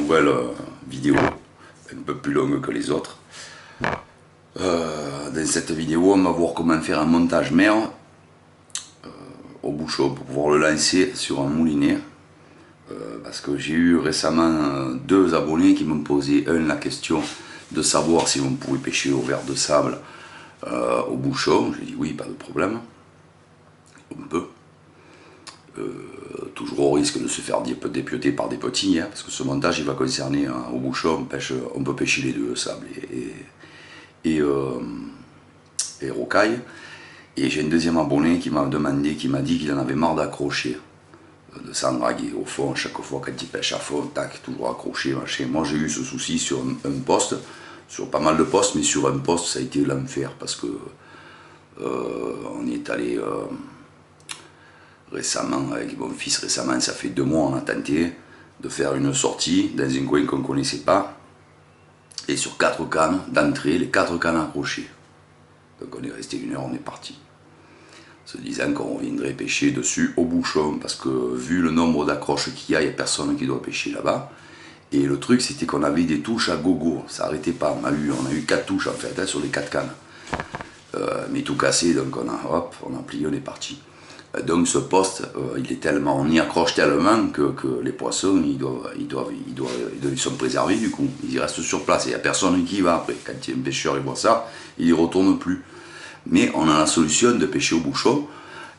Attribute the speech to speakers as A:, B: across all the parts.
A: nouvelle vidéo, un peu plus longue que les autres. Dans cette vidéo, on va voir comment faire un montage mer au bouchon pour pouvoir le lancer sur un moulinet. Parce que j'ai eu récemment deux abonnés qui m'ont posé la question de savoir si on pouvait pêcher au verre de sable au bouchon. J'ai dit oui, pas de problème, on peut. Toujours au risque de se faire dépioter par des petits, hein, parce que ce montage il va concerner au bouchon, on peut pêcher les deux, sable et rocaille. Et j'ai un deuxième abonné qui m'a demandé, qui m'a dit qu'il en avait marre d'accrocher, de s'en draguer au fond, chaque fois quand il pêche à fond, tac, toujours accroché, machin. Moi j'ai eu ce souci sur un poste, sur pas mal de postes, mais sur un poste ça a été l'enfer, parce que on y est allé récemment, avec mon fils récemment, ça fait 2 mois, on a tenté de faire une sortie dans un coin qu'on ne connaissait pas, et sur 4 cannes d'entrée, les 4 cannes accrochées. Donc on est resté 1 heure, on est parti, se disant qu'on reviendrait pêcher dessus au bouchon, parce que vu le nombre d'accroches qu'il y a, il n'y a personne qui doit pêcher là-bas. Et le truc c'était qu'on avait des touches à gogo, ça n'arrêtait pas, on a eu 4 touches en fait, hein, sur les 4 cannes. Mais tout cassé, donc on a plié, on est parti. Donc ce poste, on y accroche tellement que les poissons, ils sont préservés du coup, ils restent sur place, il n'y a personne qui y va après. Quand un pêcheur il voit ça, il n'y retourne plus. Mais on a la solution de pêcher au bouchon,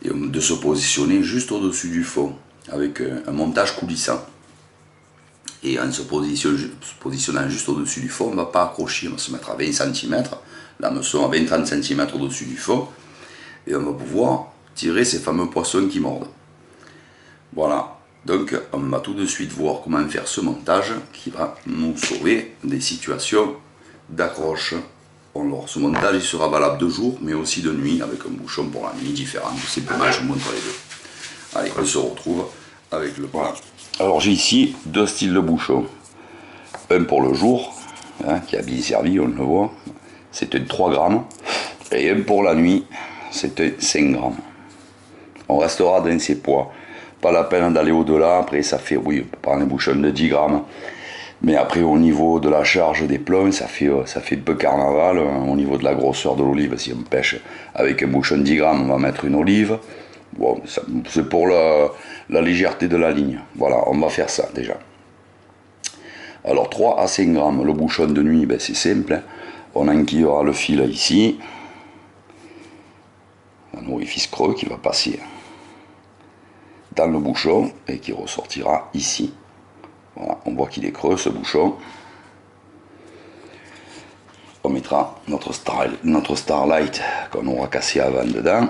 A: et de se positionner juste au-dessus du fond, avec un montage coulissant. Et en se positionnant juste au-dessus du fond, on ne va pas accrocher, on va se mettre à 20 cm, l'hameçon à 20-30 cm au-dessus du fond, et on va pouvoir tirer ces fameux poissons qui mordent. Voilà, donc on va tout de suite voir comment faire ce montage qui va nous sauver des situations d'accroche. Alors ce montage il sera valable de jour mais aussi de nuit, avec un bouchon pour la nuit différent, tout simplement je vous montre les deux. Allez, on se retrouve avec le voilà. Alors j'ai ici 2 styles de bouchons, un pour le jour, hein, qui a bien servi, on le voit, c'est un 3 grammes, et un pour la nuit, c'est un 5 grammes. On restera dans ces poids, pas la peine d'aller au-delà. Après ça fait, oui, on peut prendre un bouchon de 10 grammes, mais après au niveau de la charge des plombs, ça fait un peu carnaval. Au niveau de la grosseur de l'olive, si on pêche avec un bouchon de 10 grammes, on va mettre une olive. Bon, c'est pour la légèreté de la ligne. Voilà, on va faire ça déjà. Alors 3 à 5 grammes, le bouchon de nuit, ben, c'est simple, on enquillera le fil ici, un orifice creux qui va passer dans le bouchon et qui ressortira ici. Voilà, on voit qu'il est creux ce bouchon. On mettra notre Starlight qu'on aura cassé avant dedans.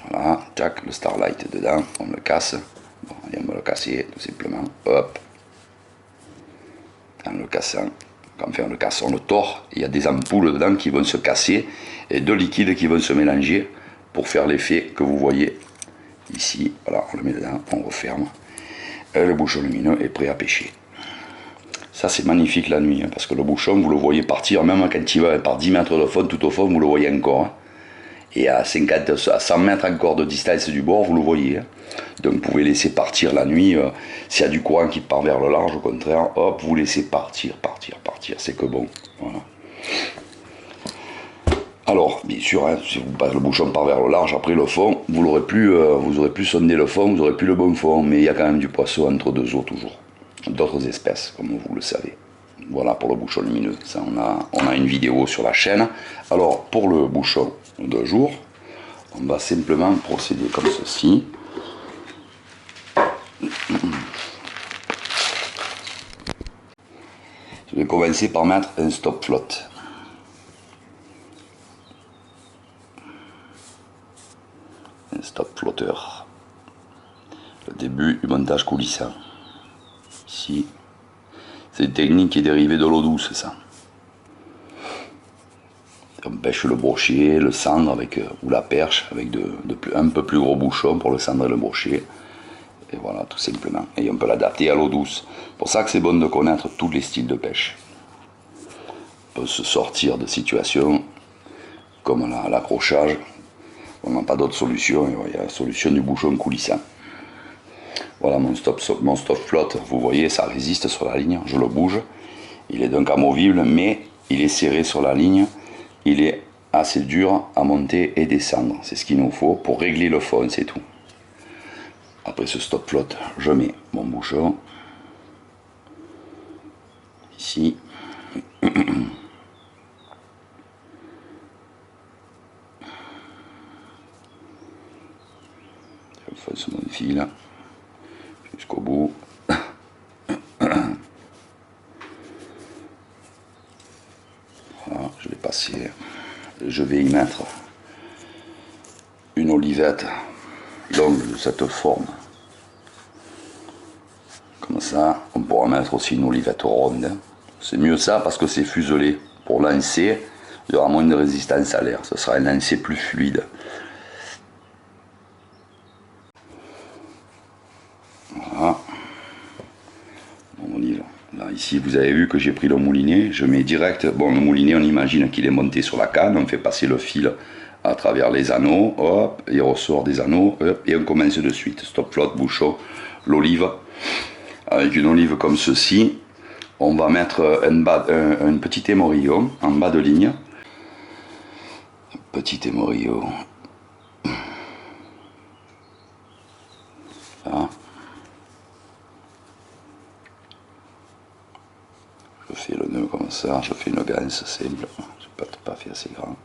A: Voilà, tac, le Starlight dedans, on le casse. Bon, allez, on va le casser tout simplement. Hop. En le cassant, quand on le casse, on le tord. Il y a des ampoules dedans qui vont se casser et 2 liquides qui vont se mélanger pour faire l'effet que vous voyez ici. Voilà, on le met dedans, on referme. Et le bouchon lumineux est prêt à pêcher. Ça c'est magnifique la nuit, hein, parce que le bouchon vous le voyez partir, même quand il va par 10 mètres de fond, tout au fond vous le voyez encore. Hein. Et à 100 mètres encore de distance du bord, vous le voyez. Hein. Donc vous pouvez laisser partir la nuit, s'il y a du courant qui part vers le large, au contraire, hop, vous laissez partir, c'est que bon. Voilà. Alors, bien sûr, hein, si le bouchon part vers le large, après le fond, vous aurez plus sondé le fond, vous aurez plus le bon fond, mais il y a quand même du poisson entre 2 eaux toujours. D'autres espèces, comme vous le savez. Voilà pour le bouchon lumineux, ça on a une vidéo sur la chaîne. Alors, pour le bouchon de jour, on va simplement procéder comme ceci. Je vais commencer par mettre un stop flotte. Un stop flotteur. Le début du montage coulissant. Ici, c'est une technique qui est dérivée de l'eau douce, ça. On pêche le brochet, le cendre ou la perche avec un peu plus gros bouchon pour le cendre et le brochet. Et voilà, tout simplement. Et on peut l'adapter à l'eau douce. C'est pour ça que c'est bon de connaître tous les styles de pêche. On peut se sortir de situations comme l'accrochage. On n'a pas d'autre solution. Il y a la solution du bouchon coulissant. Voilà mon stop flotte, vous voyez, ça résiste sur la ligne, je le bouge. Il est donc amovible, mais il est serré sur la ligne. Il est assez dur à monter et descendre. C'est ce qu'il nous faut pour régler le fond, c'est tout. Après ce stop flotte, je mets mon bouchon. Ici. Je fasse mon fil jusqu'au bout. Voilà, je vais passer. Je vais y mettre une olivette longue de cette forme. Comme ça, on pourra mettre aussi une olivette ronde. C'est mieux ça parce que c'est fuselé. Pour lancer, il y aura moins de résistance à l'air. Ce sera un lancer plus fluide. Voilà. Mon olive. Là, ici, vous avez vu que j'ai pris le moulinet. Je mets direct. Bon, le moulinet, on imagine qu'il est monté sur la canne. On fait passer le fil à travers les anneaux. Hop, il ressort des anneaux. Hop, et on commence de suite. Stop flotte, bouchon, l'olive. Avec une olive comme ceci, on va mettre un petit émorillo en bas de ligne. Petit émorillo. Là. Je fais le nœud comme ça, je fais une ganse simple. Je n'ai pas fait assez grand.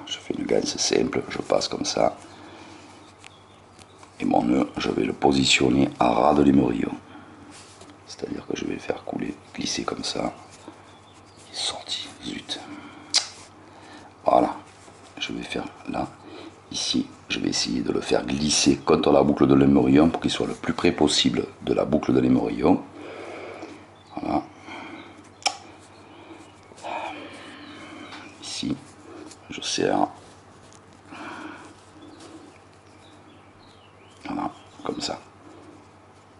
A: Je fais une ganse simple, je passe comme ça. Et mon nœud, je vais le positionner à ras de l'émorillo. C'est-à-dire que je vais le faire couler, glisser comme ça. Il est sorti, zut. Voilà. Je vais faire là, ici. Je vais essayer de le faire glisser contre la boucle de l'émorillo pour qu'il soit le plus près possible de la boucle de l'émorillo. Voilà. Ici, je serre. Voilà, comme ça.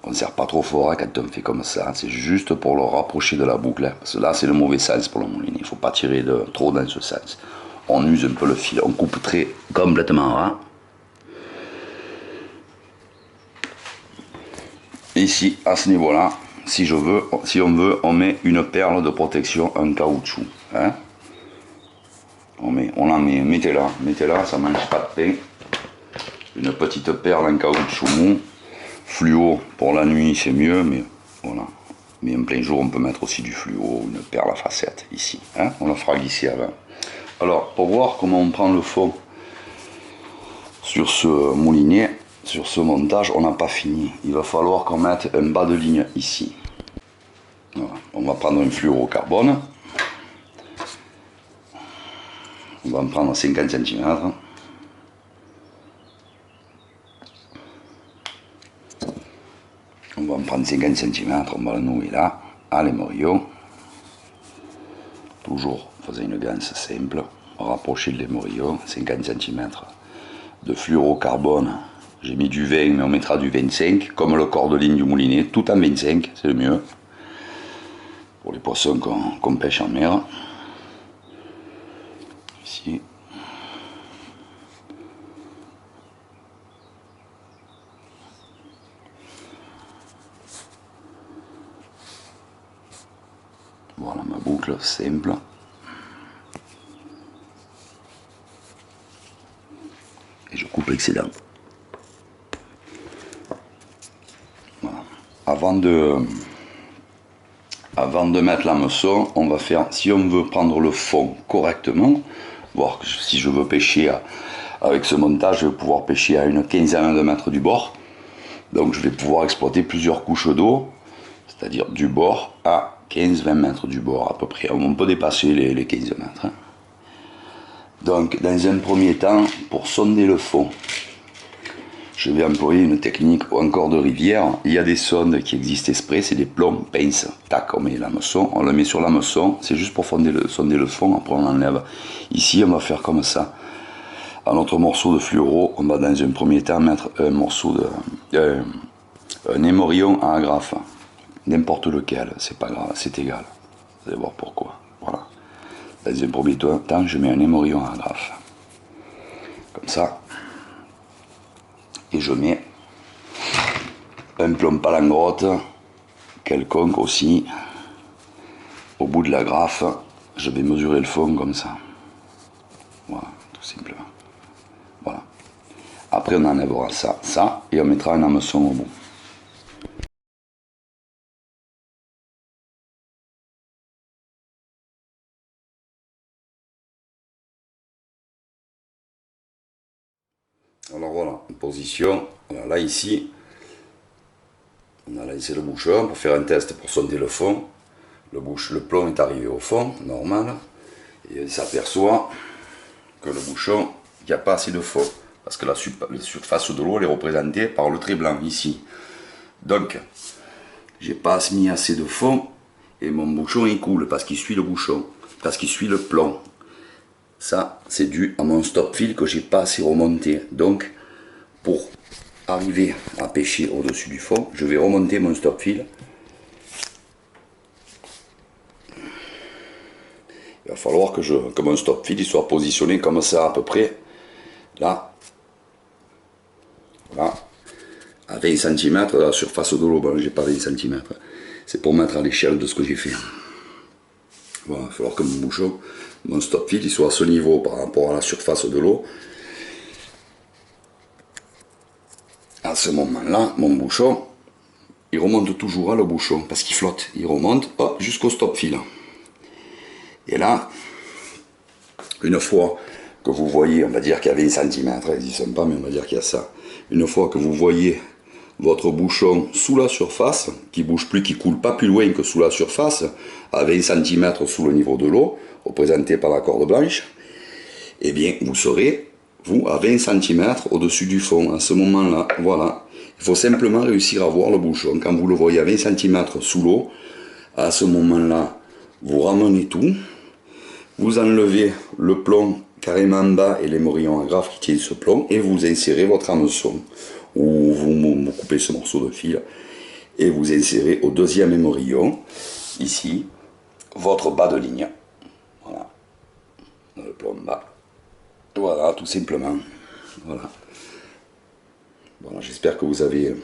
A: On ne serre pas trop fort hein, quand on fait comme ça, c'est juste pour le rapprocher de la boucle. Hein, parce que là, c'est le mauvais sens pour le moulinet. Il ne faut pas tirer trop dans ce sens. On use un peu le fil, on coupe complètement ras. Ici, à ce niveau-là, si on veut, on met une perle de protection en caoutchouc. Hein. On en met, mettez-la, ça ne mange pas de pain. Une petite perle en caoutchouc mou. Fluo pour la nuit c'est mieux, mais voilà. Mais en plein jour on peut mettre aussi du fluo, une perle à facettes ici. Hein, on la fera glisser avant. Alors pour voir comment on prend le fond sur ce moulinet, sur ce montage, on n'a pas fini. Il va falloir qu'on mette un bas de ligne ici. Voilà. On va prendre un fluorocarbone. On va en prendre 50 cm. On va en prendre 50 cm, on va le nouer là, à l'émorillo. Toujours faisant une ganse simple, rapprocher de l'émorillo, 50 cm de fluorocarbone. J'ai mis du 20, mais on mettra du 25, comme le corps de ligne du moulinet, tout en 25, c'est le mieux. Pour les poissons qu'on pêche en mer. Ici. Voilà ma boucle simple. Et je coupe l'excédent. Voilà. Avant de mettre l'hameçon, on va faire, si on veut prendre le fond correctement, voir si je veux pêcher avec ce montage, je vais pouvoir pêcher à une quinzaine de mètres du bord. Donc je vais pouvoir exploiter plusieurs couches d'eau, c'est-à-dire du bord à 15-20 mètres du bord à peu près. On peut dépasser les 15 mètres. Hein. Donc dans un premier temps, pour sonder le fond, je vais employer une technique encore de rivière. Il y a des sondes qui existent exprès, c'est des plombs, pinces. Tac, on met l'hameçon, on le met sur l'hameçon, c'est juste pour sonder le fond, après on l'enlève. Ici on va faire comme ça. À notre morceau de fluoro, on va dans un premier temps mettre un morceau un émorillon à agrafe. N'importe lequel, c'est pas grave, c'est égal. Vous allez voir pourquoi. Voilà. Dans un premier temps, je mets un émorillon à agrafe. Comme ça. Et je mets un plomb palangrotte, quelconque aussi. Au bout de la graffe, je vais mesurer le fond comme ça. Voilà, tout simplement. Voilà. Après on enlèvera ça, et on mettra un hameçon au bout. Alors voilà, position, voilà, là ici, on a lancé le bouchon pour faire un test pour sonder le fond. Le plomb est arrivé au fond, normal, et on s'aperçoit que le bouchon, il n'y a pas assez de fond, parce que la surface de l'eau est représentée par le trait blanc ici. Donc, j'ai pas mis assez de fond, et mon bouchon il coule, parce qu'il suit le bouchon, parce qu'il suit le plomb. Ça, c'est dû à mon stop fil que j'ai pas assez remonté. Donc, pour arriver à pêcher au-dessus du fond, je vais remonter mon stop fil. Il va falloir que mon stop fil il soit positionné comme ça à peu près. Là. Voilà. À 20 cm de la surface de l'eau. Bon, j'ai pas 20 cm. C'est pour mettre à l'échelle de ce que j'ai fait. Voilà, il va falloir que mon bouchon, mon stop fil, il soit à ce niveau par rapport à la surface de l'eau. À ce moment-là, mon bouchon, il remonte toujours à le bouchon, parce qu'il flotte. Il remonte jusqu'au stop fil. Et là, une fois que vous voyez, on va dire qu'il y a 20 cm, ils n'y sont pas, mais on va dire qu'il y a ça. Une fois que vous voyez votre bouchon sous la surface, qui bouge plus, qui coule pas plus loin que sous la surface, à 20 cm sous le niveau de l'eau, représenté par la corde blanche, eh bien vous serez, vous, à 20 cm au-dessus du fond, à ce moment-là, voilà. Il faut simplement réussir à voir le bouchon. Quand vous le voyez à 20 cm sous l'eau, à ce moment-là, vous ramenez tout, vous enlevez le plomb carrément en bas et les morillons à graffe qui tiennent ce plomb, et vous insérez votre hameçon, ou vous coupez ce morceau de fil, et vous insérez au deuxième émorillon, ici, votre bas de ligne. Voilà. Dans le plomb bas. Voilà, tout simplement. Voilà. Voilà, j'espère que vous avez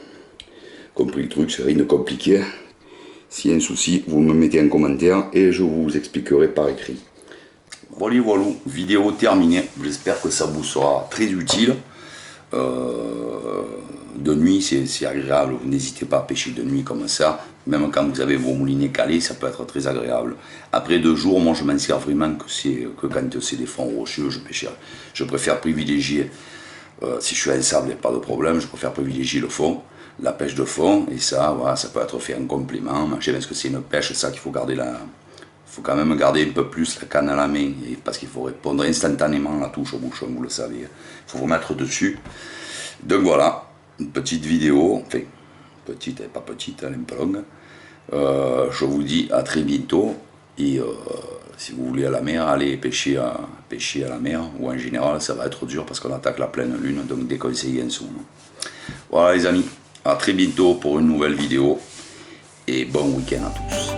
A: compris le truc, c'est rien de compliqué. S'il y a un souci, vous me mettez un commentaire et je vous expliquerai par écrit. Voilà, voilà, vidéo terminée. J'espère que ça vous sera très utile. De nuit, c'est agréable. N'hésitez pas à pêcher de nuit comme ça. Même quand vous avez vos moulinets calés, ça peut être très agréable. Après 2 jours, moi je m'en sers vraiment que quand c'est des fonds rocheux, je préfère privilégier, si je suis à un sable, il n'y a pas de problème, je préfère privilégier le fond, la pêche de fond, et ça, voilà, ça peut être fait en complément. Parce que c'est une pêche, ça qu'il faut garder la... Il faut quand même garder un peu plus la canne à la main, parce qu'il faut répondre instantanément la touche au bouchon, vous le savez. Il faut vous mettre dessus. Donc voilà, une petite vidéo, enfin, petite, elle n'est pas petite, elle est un peu longue. Je vous dis à très bientôt, et si vous voulez à la mer, allez pêcher à la mer, ou en général ça va être dur parce qu'on attaque la pleine lune, donc déconseillez un son. Voilà les amis, à très bientôt pour une nouvelle vidéo, et bon week-end à tous.